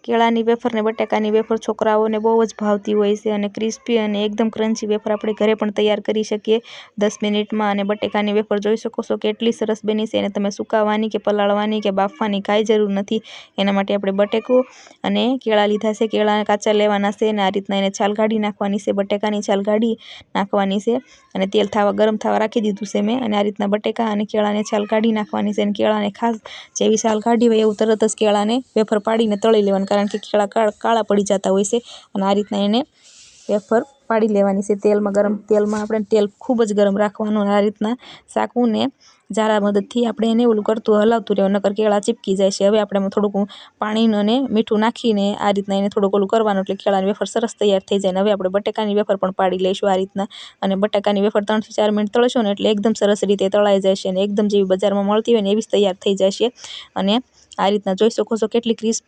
કેળાની વેફર ને બટેકાની વેફર છોકરાઓને બહુ જ ભાવતી હોય છે અને ક્રિસ્પી અને એકદમ ક્રન્ચી વેફર આપણે ઘરે પણ તૈયાર કરી શકીએ 10 મિનિટમાં। અને બટેકાની વેફર જોઈ શકો છો કેટલી સરસ બની છે। એને તમે સુકાવવાની કે પલાળવાની કે બાફવાની કાંઈ જરૂર નથી। એના માટે આપણે બટેકું અને કેળા લીધા છે। કેળા કાચા લેવાના છે અને આ રીતના એને છાલ કાઢી નાખવાની છે। બટેકાની છાલ કાઢી નાખવાની છે અને તેલ ગરમ થવા રાખી દીધું છે મેં। અને આ રીતના બટેકા અને કેળાને છાલ કાઢી નાખવાની છે અને કેળાને ખાસ જેવી છાલ કાઢી હોય એવું તરત જ કેળાને વેફર પાડીને તળી લેવાનું, કારણ કે કેળા કાળા પડી જતા હોય છે। અને આ રીતના એને વેફર પાડી લેવાની છે તેલમાં, ગરમ તેલમાં આપણે તેલ ખૂબ જ ગરમ રાખવાનું। આ રીતના ચાકુને જારા મદદથી આપણે એને ઓલું કરતું હલાવતું રહેવાનું, નકર કેળા ચીપકી જાય છે। હવે આપણે એમાં થોડુંક પાણી અને મીઠું નાખીને આ રીતના એને થોડુંક ઓલું કરવાનું એટલે કેળાની વેફર સરસ તૈયાર થઈ જાય। હવે આપણે બટેકાની વેફર પણ પાડી લઈશું આ રીતના। અને બટેકાની વેફર 3 થી 4 મિનિટ તળશો ને એટલે એકદમ સરસ રીતે તળાઈ જશે અને એકદમ જેવી બજારમાં મળતી હોય ને એવી જ તૈયાર થઈ જશે। અને આ રીતના જોઈ શકો છો કેટલી ક્રિસ્પી